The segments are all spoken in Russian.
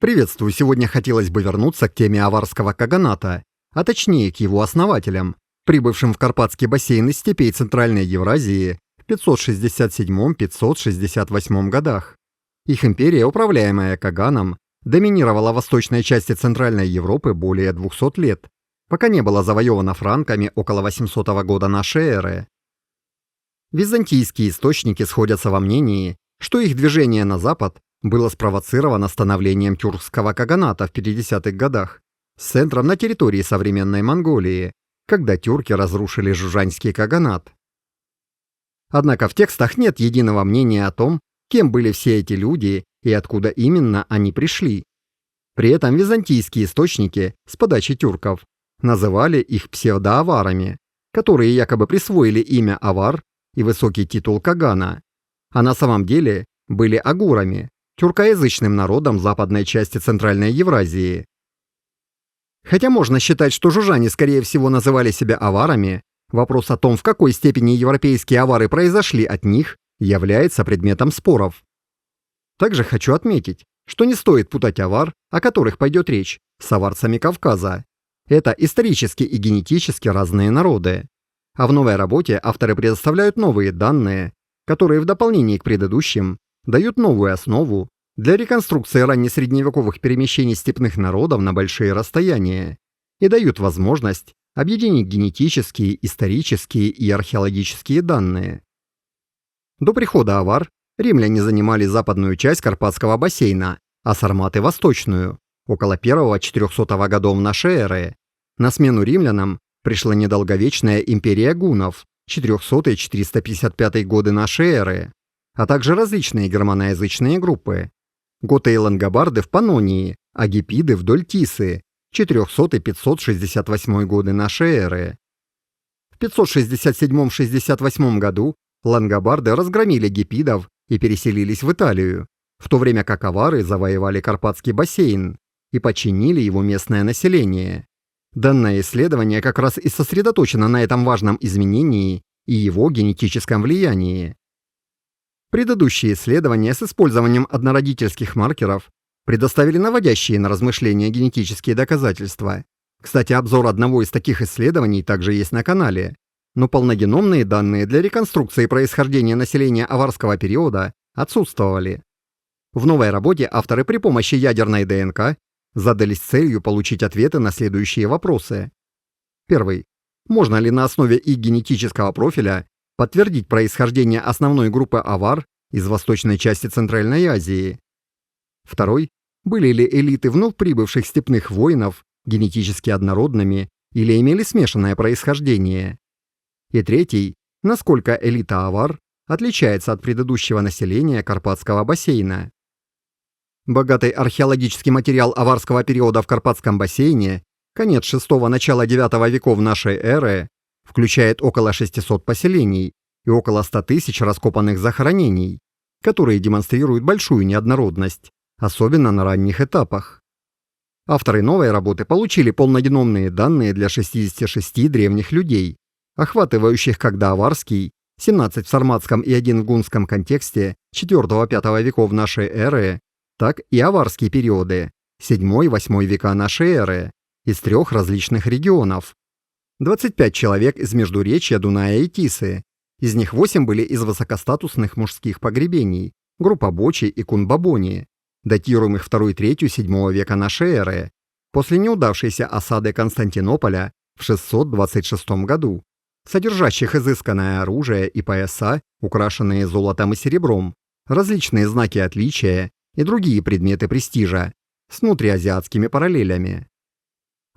Приветствую! Сегодня хотелось бы вернуться к теме аварского каганата, а точнее к его основателям, прибывшим в Карпатский бассейн из степей Центральной Евразии в 567-568 годах. Их империя, управляемая Каганом, доминировала в восточной части Центральной Европы более 200 лет, пока не была завоевана франками около 800 года нашей эры. Византийские источники сходятся во мнении, что их движение на запад было спровоцировано становлением тюркского каганата в 50-х годах с центром на территории современной Монголии, когда тюрки разрушили Жужанский каганат. Однако в текстах нет единого мнения о том, кем были все эти люди и откуда именно они пришли. При этом византийские источники с подачи тюрков называли их псевдоаварами, которые якобы присвоили имя авар и высокий титул кагана, а на самом деле были агурами, тюркоязычным народом западной части Центральной Евразии. Хотя можно считать, что жужане скорее всего называли себя аварами, вопрос о том, в какой степени европейские авары произошли от них, является предметом споров. Также хочу отметить, что не стоит путать авар, о которых пойдет речь, с аварцами Кавказа. Это исторически и генетически разные народы. А в новой работе авторы предоставляют новые данные, которые в дополнение к предыдущим дают новую основу для реконструкции раннесредневековых перемещений степных народов на большие расстояния и дают возможность объединить генетические, исторические и археологические данные. До прихода авар римляне занимали западную часть Карпатского бассейна, а сарматы – восточную, около 1-400 годов нашей эры. На смену римлянам пришла недолговечная империя гуннов, 400-455 годы нашей эры, а также различные германоязычные группы. Готы и лангобарды в Паннонии, а гепиды вдоль Тисы, 400-568 годы нашей эры. В 567-68 году лангобарды разгромили гепидов и переселились в Италию, в то время как авары завоевали Карпатский бассейн и подчинили его местное население. Данное исследование как раз и сосредоточено на этом важном изменении и его генетическом влиянии. Предыдущие исследования с использованием однородительских маркеров предоставили наводящие на размышления генетические доказательства. Кстати, обзор одного из таких исследований также есть на канале, но полногеномные данные для реконструкции происхождения населения аварского периода отсутствовали. В новой работе авторы при помощи ядерной ДНК задались целью получить ответы на следующие вопросы. Первый. Можно ли на основе их генетического профиля подтвердить происхождение основной группы авар из восточной части Центральной Азии? Второй. Были ли элиты вновь прибывших степных воинов генетически однородными или имели смешанное происхождение? И третий. Насколько элита авар отличается от предыдущего населения Карпатского бассейна? Богатый археологический материал аварского периода в Карпатском бассейне, конец VI – начало IX веков нашей эры, включает около 600 поселений и около 100 тысяч раскопанных захоронений, которые демонстрируют большую неоднородность, особенно на ранних этапах. Авторы новой работы получили полногеномные данные для 66 древних людей, охватывающих как доаварский, 17 в сарматском и 1 в гунском контексте IV-V веков нашей эры, так и аварские периоды, 7-8 века нашей эры, из 3 различных регионов. 25 человек из междуречья Дуная и Тисы, из них 8 были из высокостатусных мужских погребений, группа Бочи и Кунбабони, датируемых 2-3-7 века нашей эры, после неудавшейся осады Константинополя в 626 году, содержащих изысканное оружие и пояса, украшенные золотом и серебром, различные знаки отличия и другие предметы престижа, с внутриазиатскими параллелями.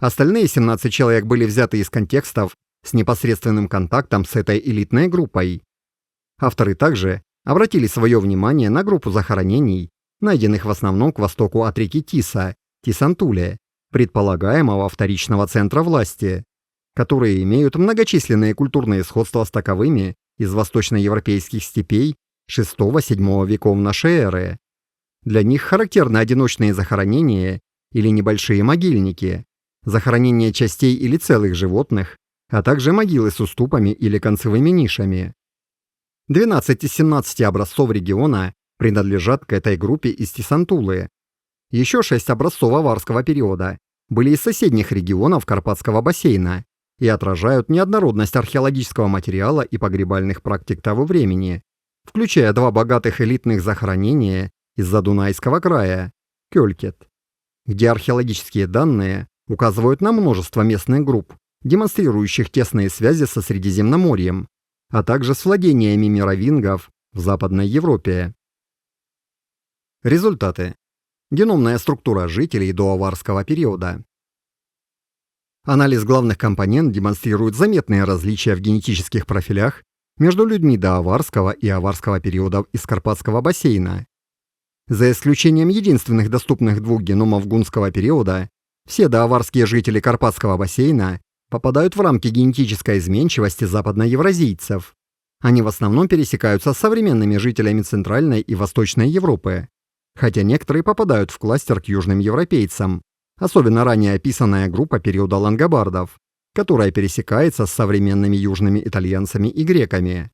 Остальные 17 человек были взяты из контекстов с непосредственным контактом с этой элитной группой. Авторы также обратили свое внимание на группу захоронений, найденных в основном к востоку от реки Тиса, Тисантуле, предполагаемого вторичного центра власти, которые имеют многочисленные культурные сходства с таковыми из восточноевропейских степей VI-VII веков нашей эры. Для них характерны одиночные захоронения или небольшие могильники, захоронение частей или целых животных, а также могилы с уступами или концевыми нишами. 12 из 17 образцов региона принадлежат к этой группе из Тисантулы. Еще 6 образцов аварского периода были из соседних регионов Карпатского бассейна и отражают неоднородность археологического материала и погребальных практик того времени, включая 2 богатых элитных захоронения из-за Дунайского края – Кёлькет, где археологические данные указывают на множество местных групп, демонстрирующих тесные связи со Средиземноморьем, а также с владениями мировингов в Западной Европе. Результаты. Геномная структура жителей до аварского периода. Анализ главных компонент демонстрирует заметные различия в генетических профилях между людьми до аварского и аварского периодов из Карпатского бассейна. За исключением единственных доступных 2 геномов гунского периода, все доаварские жители Карпатского бассейна попадают в рамки генетической изменчивости западноевразийцев. Они в основном пересекаются с современными жителями Центральной и Восточной Европы, хотя некоторые попадают в кластер к южным европейцам, особенно ранее описанная группа периода лангобардов, которая пересекается с современными южными итальянцами и греками.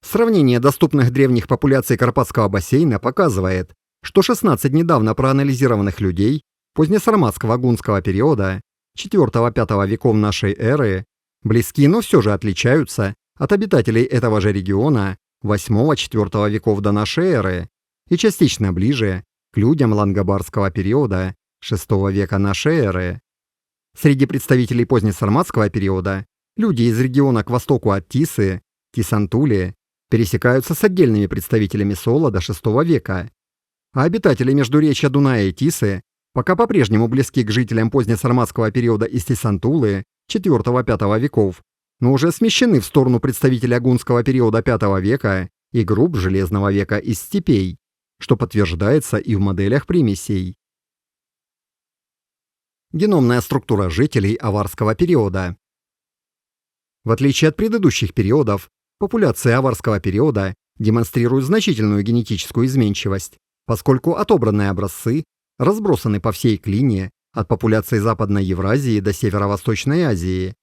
Сравнение доступных древних популяций Карпатского бассейна показывает, что 16 недавно проанализированных людей позднесарматского гунского периода 4-5 веков нашей эры близки, но все же отличаются от обитателей этого же региона 8-4 веков до нашей эры и частично ближе к людям лангобардского периода VI века нашей эры. Среди представителей позднесарматского периода люди из региона к востоку от Тисы, Тисантули, пересекаются с отдельными представителями Солода VI века, а обитатели междуречья Дуная и Тисы пока по-прежнему близки к жителям позднесарматского периода из Тисантулы 4-5 веков, но уже смещены в сторону представителя гунского периода V века и групп Железного века из степей, что подтверждается и в моделях примесей. Геномная структура жителей аварского периода. В отличие от предыдущих периодов, популяции аварского периода демонстрируют значительную генетическую изменчивость, поскольку отобранные образцы разбросаны по всей клине от популяции Западной Евразии до Северо-Восточной Азии.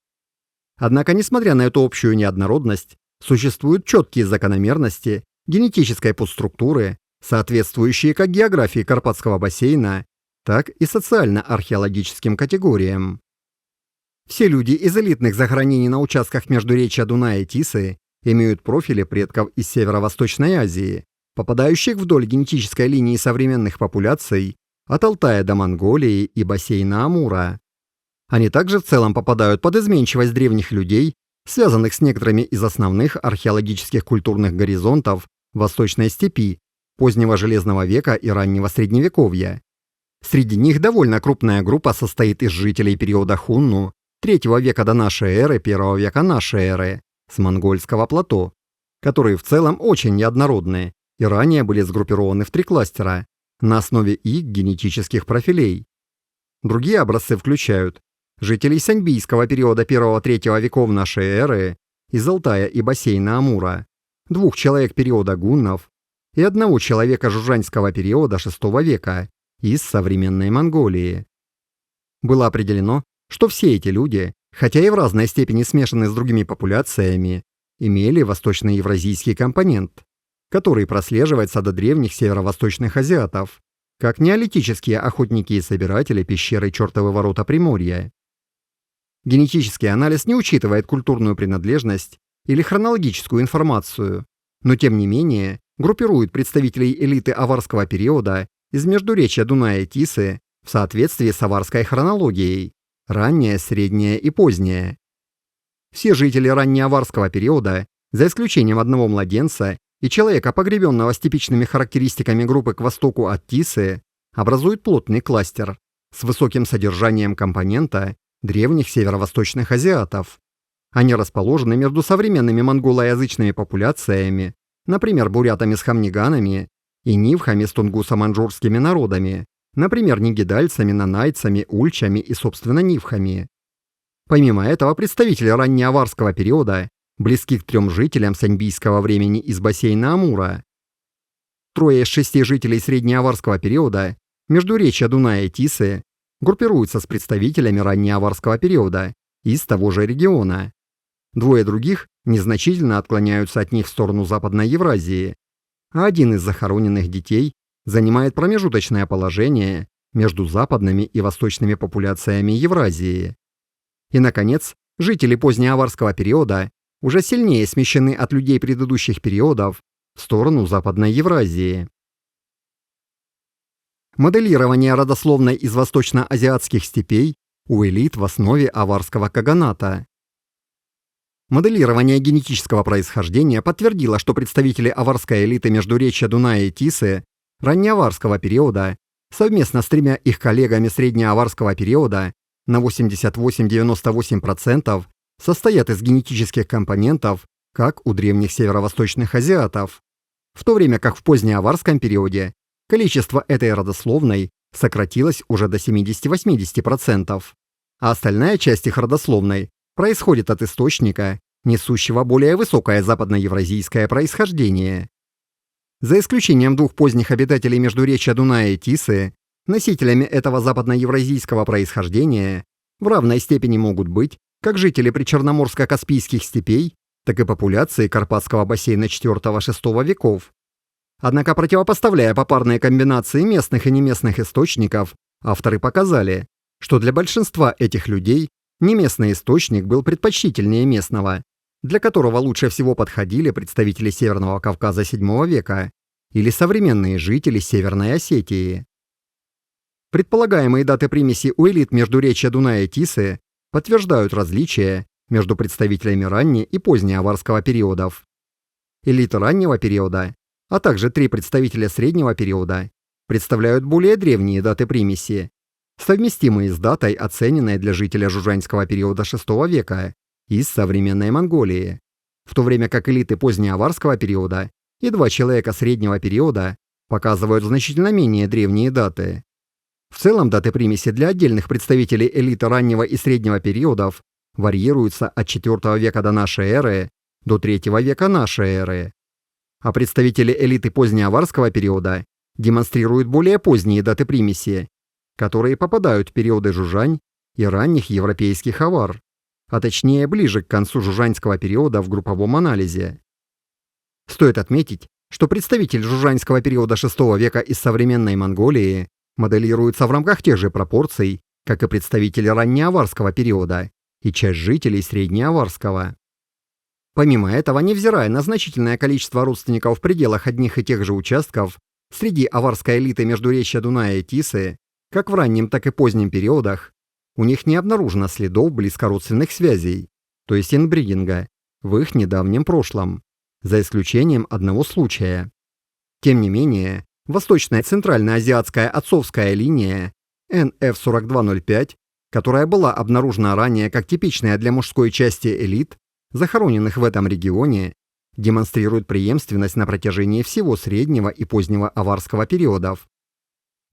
Однако, несмотря на эту общую неоднородность, существуют четкие закономерности генетической подструктуры, соответствующие как географии Карпатского бассейна, так и социально-археологическим категориям. Все люди из элитных захоронений на участках междуречья Дуная и Тисы имеют профили предков из Северо-Восточной Азии, попадающих вдоль генетической линии современных популяций от Алтая до Монголии и бассейна Амура. Они также в целом попадают под изменчивость древних людей, связанных с некоторыми из основных археологических культурных горизонтов Восточной степи, позднего Железного века и раннего Средневековья. Среди них довольно крупная группа состоит из жителей периода Хунну, 3 века до нашей эры, 1 века нашей эры, с монгольского плато, которые в целом очень неоднородны и ранее были сгруппированы в 3 кластера на основе их генетических профилей. Другие образцы включают жителей Саньбийского периода 1-3 веков нашей эры из Алтая и бассейна Амура, 2 человек периода гуннов и 1 человека жужанского периода VI века из современной Монголии. Было определено, что все эти люди, хотя и в разной степени смешаны с другими популяциями, имели восточноевразийский компонент, который прослеживается до древних северо-восточных азиатов, как неолитические охотники и собиратели пещеры Чертовы ворота Приморья. Генетический анализ не учитывает культурную принадлежность или хронологическую информацию, но тем не менее группирует представителей элиты аварского периода из междуречья Дуная и Тисы в соответствии с аварской хронологией – ранняя, средняя и поздняя. Все жители раннеаварского периода, за исключением одного младенца и человека, погребенного с типичными характеристиками группы к востоку от Тисы, образуют плотный кластер с высоким содержанием компонента древних северо-восточных азиатов. Они расположены между современными монголоязычными популяциями, например, бурятами с хамниганами, и нивхами с тунгусо-маньчжурскими народами, например, нигидальцами, нанайцами, ульчами и, собственно, нивхами. Помимо этого, представители раннеаварского периода близки к 3 жителям саньбийского времени из бассейна Амура. 3 из 6 жителей среднеаварского периода междуречья Дуная и Тисы группируются с представителями раннеаварского периода из того же региона. 2 других незначительно отклоняются от них в сторону Западной Евразии, а 1 из захороненных детей занимает промежуточное положение между западными и восточными популяциями Евразии. И, наконец, жители позднеаварского периода уже сильнее смещены от людей предыдущих периодов в сторону Западной Евразии. Моделирование родословной из восточно-азиатских степей у элит в основе аварского каганата. Моделирование генетического происхождения подтвердило, что представители аварской элиты междуречья Дуная и Тисы раннеаварского периода совместно с тремя их коллегами среднеаварского периода на 88-98% состоят из генетических компонентов, как у древних северо-восточных азиатов, в то время как в позднеаварском периоде количество этой родословной сократилось уже до 70-80%, а остальная часть их родословной происходит от источника, несущего более высокое западноевразийское происхождение. За исключением двух поздних обитателей междуречья Дуная и Тисы, носителями этого западноевразийского происхождения в равной степени могут быть как жители причерноморско-каспийских степей, так и популяции Карпатского бассейна IV-VI веков. Однако, противопоставляя попарные комбинации местных и неместных источников, авторы показали, что для большинства этих людей неместный источник был предпочтительнее местного, для которого лучше всего подходили представители Северного Кавказа VII века или современные жители Северной Осетии. Предполагаемые даты примеси у элит междуречья Дуная и Тисы подтверждают различия между представителями ранне- и позднеаварского периодов. Элиты раннего периода, а также три представителя среднего периода, представляют более древние даты примеси, совместимые с датой, оцененной для жителя жужанского периода VI века из современной Монголии, в то время как элиты позднеаварского периода и два человека среднего периода показывают значительно менее древние даты. В целом даты примеси для отдельных представителей элиты раннего и среднего периодов варьируются от IV века до нашей эры до III века нашей эры. А представители элиты позднеаварского периода демонстрируют более поздние даты примеси, которые попадают в периоды Жужань и ранних европейских авар, а точнее ближе к концу жужанского периода в групповом анализе. Стоит отметить, что представитель жужанского периода VI века из современной Монголии моделируется в рамках тех же пропорций, как и представители раннеаварского периода и часть жителей среднеаварского. Помимо этого, невзирая на значительное количество родственников в пределах одних и тех же участков, среди аварской элиты междуречья Дуная и Тисы, как в раннем, так и позднем периодах, у них не обнаружено следов близкородственных связей, то есть инбридинга, в их недавнем прошлом, за исключением одного случая. Тем не менее, восточная центральноазиатская отцовская линия NF4205, которая была обнаружена ранее как типичная для мужской части элит, захороненных в этом регионе, демонстрирует преемственность на протяжении всего среднего и позднего аварского периодов.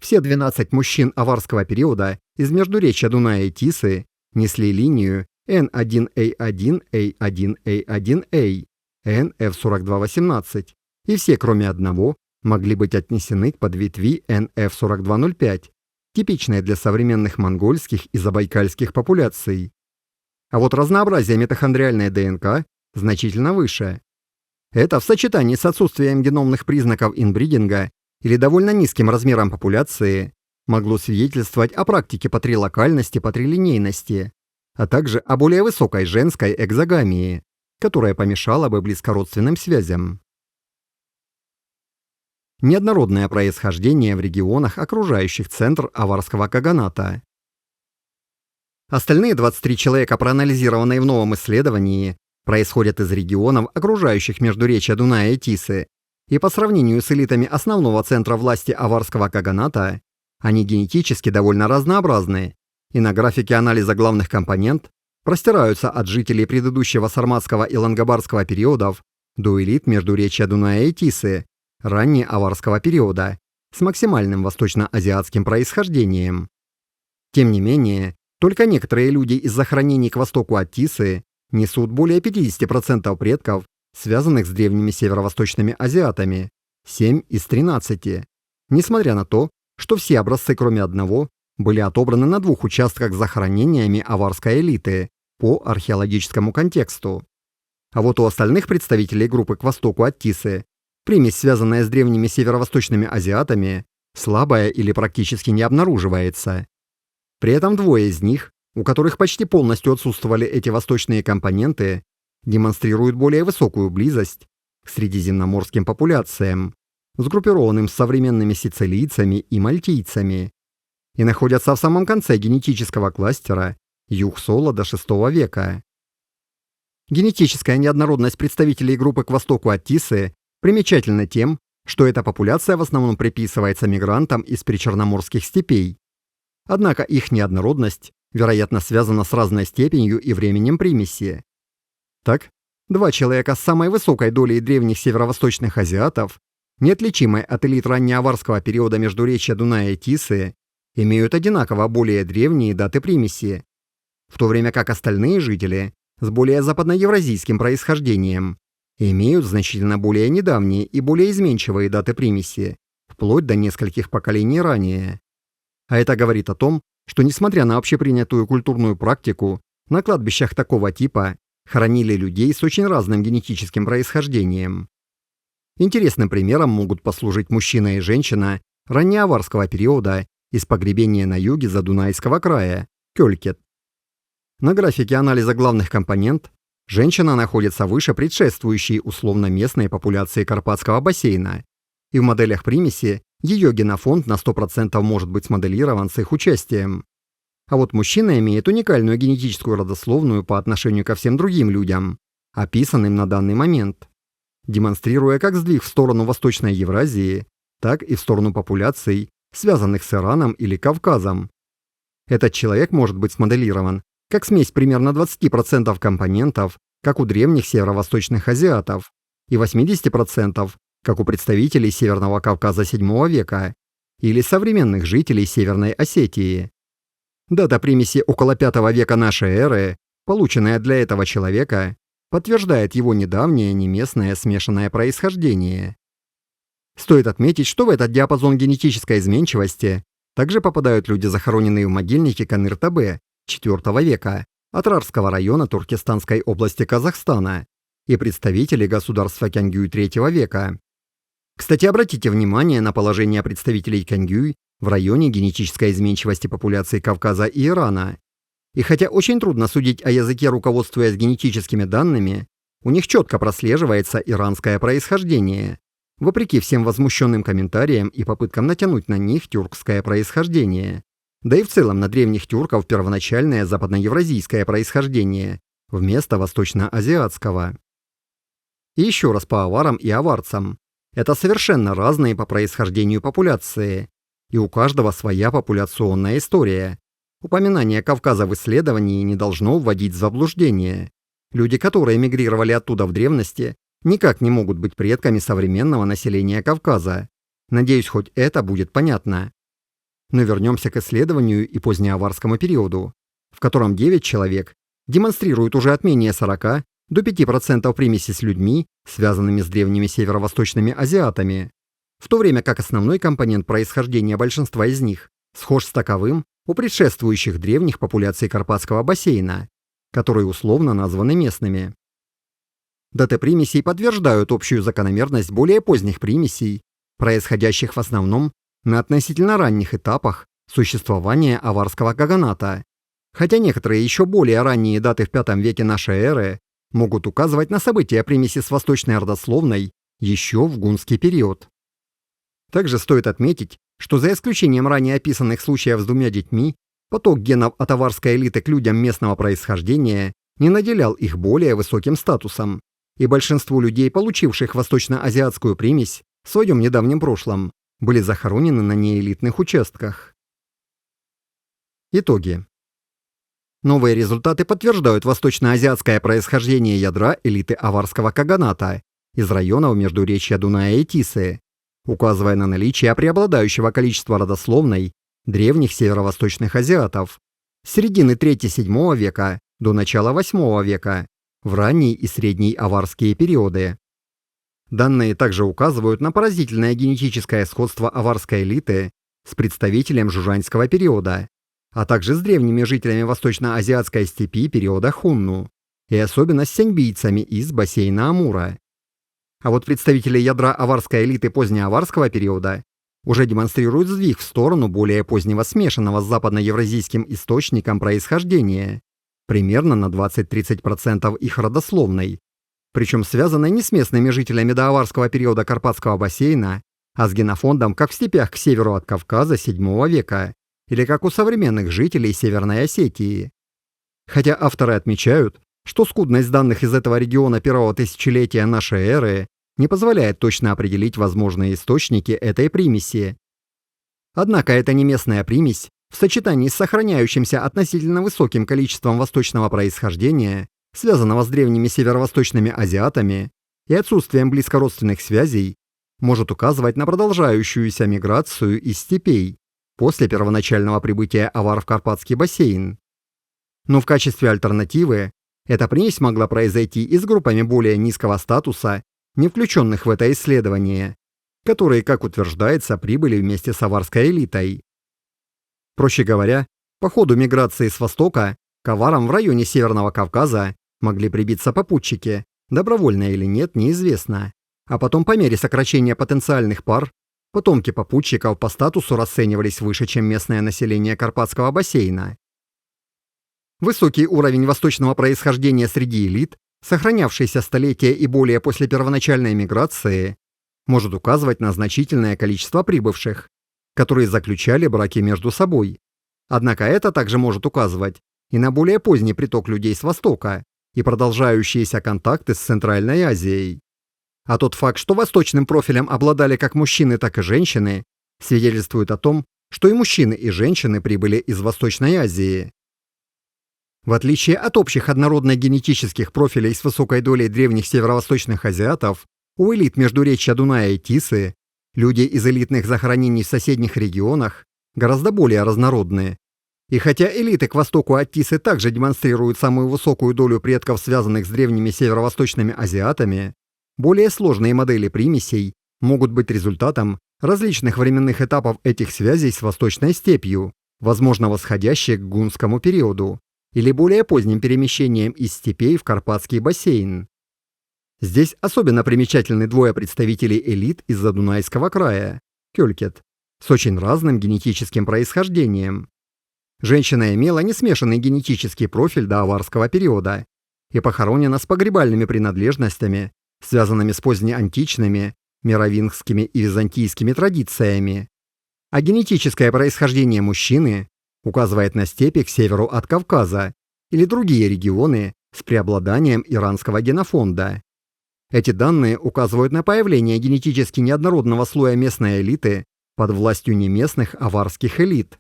Все 12 мужчин аварского периода из междуречья Дуная и Тисы несли линию N1A1A1A1A, NF4218, и все, кроме одного, могли быть отнесены к подветви NF4205, типичной для современных монгольских и забайкальских популяций. А вот разнообразие митохондриальной ДНК значительно выше. Это в сочетании с отсутствием геномных признаков инбридинга или довольно низким размером популяции могло свидетельствовать о практике патрилокальности, патрилинейности, а также о более высокой женской экзогамии, которая помешала бы близкородственным связям. Неоднородное происхождение в регионах, окружающих центр аварского каганата. Остальные 23 человека, проанализированные в новом исследовании, происходят из регионов, окружающих междуречья Дуная и Тисы, и по сравнению с элитами основного центра власти аварского каганата, они генетически довольно разнообразны, и на графике анализа главных компонент простираются от жителей предыдущего сарматского и лангобардского периодов до элит междуречья Дуная и Тисы, раннеаварского периода, с максимальным восточноазиатским происхождением. Тем не менее, только некоторые люди из захоронений к востоку от Тисы несут более 50% предков, связанных с древними северо-восточными азиатами, 7 из 13, несмотря на то, что все образцы, кроме одного, были отобраны на двух участках с захоронениями аварской элиты по археологическому контексту. А вот у остальных представителей группы к востоку от Тисы Примесь, связанная с древними северо-восточными азиатами, слабая или практически не обнаруживается. При этом двое из них, у которых почти полностью отсутствовали эти восточные компоненты, демонстрируют более высокую близость к средиземноморским популяциям, сгруппированным с современными сицилийцами и мальтийцами, и находятся в самом конце генетического кластера Юг-Соло до VI века. Генетическая неоднородность представителей группы к востоку от Тисы примечательна тем, что эта популяция в основном приписывается мигрантам из причерноморских степей. Однако их неоднородность, вероятно, связана с разной степенью и временем примеси. Так, два человека с самой высокой долей древних северо-восточных азиатов, неотличимой от элит раннеаварского периода междуречья Дуная и Тисы, имеют одинаково более древние даты примеси, в то время как остальные жители с более западноевразийским происхождением имеют значительно более недавние и более изменчивые даты примеси, вплоть до нескольких поколений ранее. А это говорит о том, что несмотря на общепринятую культурную практику, на кладбищах такого типа хоронили людей с очень разным генетическим происхождением. Интересным примером могут послужить мужчина и женщина раннеаварского периода из погребения на юге Задунайского края, Кёлькет. На графике анализа главных компонент женщина находится выше предшествующей условно местной популяции Карпатского бассейна, и в моделях примеси ее генофонд на 100% может быть смоделирован с их участием. А вот мужчина имеет уникальную генетическую родословную по отношению ко всем другим людям, описанным на данный момент, демонстрируя как сдвиг в сторону Восточной Евразии, так и в сторону популяций, связанных с Ираном или Кавказом. Этот человек может быть смоделирован как смесь примерно 20% компонентов, как у древних северо-восточных азиатов, и 80%, как у представителей Северного Кавказа VII века или современных жителей Северной Осетии. Дата примеси около V века нашей эры, полученная для этого человека, подтверждает его недавнее неместное смешанное происхождение. Стоит отметить, что в этот диапазон генетической изменчивости также попадают люди, захороненные в могильнике Каныр-Табе IV века, Атрарского района Туркестанской области Казахстана, и представители государства Кянгюй III века. Кстати, обратите внимание на положение представителей Кянгюй в районе генетической изменчивости популяции Кавказа и Ирана. И хотя очень трудно судить о языке, руководствуясь генетическими данными, у них четко прослеживается иранское происхождение, вопреки всем возмущенным комментариям и попыткам натянуть на них тюркское происхождение. Да и в целом на древних тюрков первоначальное западноевразийское происхождение вместо восточноазиатского. И еще раз по аварам и аварцам. Это совершенно разные по происхождению популяции, и у каждого своя популяционная история. Упоминание Кавказа в исследовании не должно вводить в заблуждение. Люди, которые мигрировали оттуда в древности, никак не могут быть предками современного населения Кавказа. Надеюсь, хоть это будет понятно. Но вернемся к исследованию и позднеаварскому периоду, в котором 9 человек демонстрируют уже от менее 40 до 5% примеси с людьми, связанными с древними северо-восточными азиатами, в то время как основной компонент происхождения большинства из них схож с таковым у предшествующих древних популяций Карпатского бассейна, которые условно названы местными. Даты примесей подтверждают общую закономерность более поздних примесей, происходящих в основном на относительно ранних этапах существования аварского каганата, хотя некоторые еще более ранние даты в V веке нашей эры могут указывать на события примеси с восточной родословной еще в гунский период. Также стоит отметить, что за исключением ранее описанных случаев с двумя детьми, поток генов от аварской элиты к людям местного происхождения не наделял их более высоким статусом, и большинство людей, получивших восточноазиатскую примесь в своем недавнем прошлом, были захоронены на неэлитных участках. Итоги. Новые результаты подтверждают восточноазиатское происхождение ядра элиты аварского каганата из районов междуречья Дуная и Тисы, указывая на наличие преобладающего количества родословной древних северо-восточных азиатов с середины III-VII века до начала VIII века в ранний и средний аварские периоды. Данные также указывают на поразительное генетическое сходство аварской элиты с представителем жужанского периода, а также с древними жителями восточно-азиатской степи периода Хунну, и особенно с сяньбийцами из бассейна Амура. А вот представители ядра аварской элиты позднеаварского периода уже демонстрируют сдвиг в сторону более позднего смешанного с западноевразийским источником происхождения, примерно на 20-30% их родословной, причем связанной не с местными жителями доаварского периода Карпатского бассейна, а с генофондом как в степях к северу от Кавказа VII века или как у современных жителей Северной Осетии. Хотя авторы отмечают, что скудность данных из этого региона первого тысячелетия нашей эры не позволяет точно определить возможные источники этой примеси. Однако эта неместная примесь в сочетании с сохраняющимся относительно высоким количеством восточного происхождения, связанного с древними северо-восточными азиатами, и отсутствием близкородственных связей, может указывать на продолжающуюся миграцию из степей после первоначального прибытия авар в Карпатский бассейн. Но в качестве альтернативы эта примесь могла произойти и с группами более низкого статуса, не включенных в это исследование, которые, как утверждается, прибыли вместе с аварской элитой. Проще говоря, по ходу миграции с востока к аварам в районе Северного Кавказа могли прибиться попутчики, добровольно или нет, неизвестно. А потом по мере сокращения потенциальных пар, потомки попутчиков по статусу расценивались выше, чем местное население Карпатского бассейна. Высокий уровень восточного происхождения среди элит, сохранявшийся столетия и более после первоначальной миграции, может указывать на значительное количество прибывших, которые заключали браки между собой. Однако это также может указывать и на более поздний приток людей с Востока и продолжающиеся контакты с Центральной Азией. А тот факт, что восточным профилем обладали как мужчины, так и женщины, свидетельствует о том, что и мужчины, и женщины прибыли из Восточной Азии. В отличие от общих однородных генетических профилей с высокой долей древних северо-восточных азиатов, у элит Междуречья Дуная и Тисы люди из элитных захоронений в соседних регионах гораздо более разнородны. И хотя элиты к востоку от Тисы также демонстрируют самую высокую долю предков, связанных с древними северо-восточными азиатами, более сложные модели примесей могут быть результатом различных временных этапов этих связей с Восточной степью, возможно восходящих к гунскому периоду, или более поздним перемещением из степей в Карпатский бассейн. Здесь особенно примечательны двое представителей элит из Задунайского края – Кёлькет, с очень разным генетическим происхождением. Женщина имела несмешанный генетический профиль до аварского периода и похоронена с погребальными принадлежностями, связанными с позднеантичными, меровингскими и византийскими традициями. А генетическое происхождение мужчины указывает на степи к северу от Кавказа или другие регионы с преобладанием иранского генофонда. Эти данные указывают на появление генетически неоднородного слоя местной элиты под властью неместных аварских элит.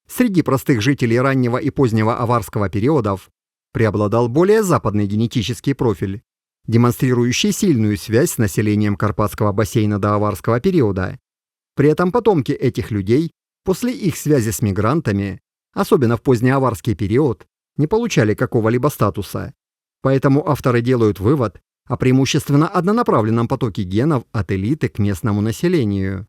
Среди простых жителей раннего и позднего аварского периодов преобладал более западный генетический профиль, демонстрирующий сильную связь с населением Карпатского бассейна до аварского периода. При этом потомки этих людей после их связи с мигрантами, особенно в позднеаварский период, не получали какого-либо статуса. Поэтому авторы делают вывод о преимущественно однонаправленном потоке генов от элиты к местному населению.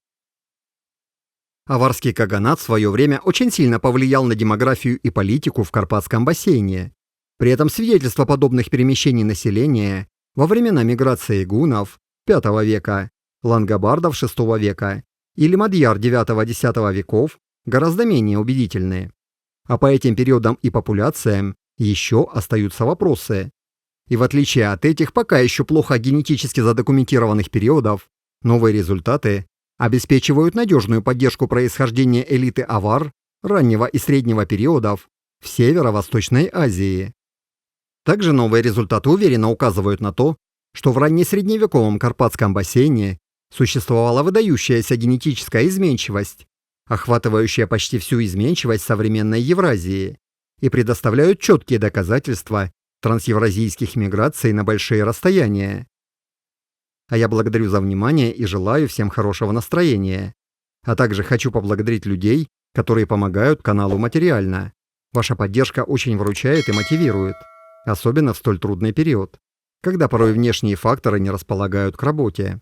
Аварский каганат в свое время очень сильно повлиял на демографию и политику в Карпатском бассейне. При этом свидетельства подобных перемещений населения во времена миграции гуннов V века, лангобардов VI века или мадьяр IX-X веков гораздо менее убедительны. А по этим периодам и популяциям еще остаются вопросы. И в отличие от этих пока еще плохо генетически задокументированных периодов, новые результаты обеспечивают надежную поддержку происхождения элиты авар раннего и среднего периодов в Северо-Восточной Азии. Также новые результаты уверенно указывают на то, что в раннесредневековом Карпатском бассейне существовала выдающаяся генетическая изменчивость, охватывающая почти всю изменчивость современной Евразии, и предоставляют четкие доказательства трансевразийских миграций на большие расстояния. А я благодарю за внимание и желаю всем хорошего настроения. А также хочу поблагодарить людей, которые помогают каналу материально. Ваша поддержка очень выручает и мотивирует, особенно в столь трудный период, когда порой внешние факторы не располагают к работе.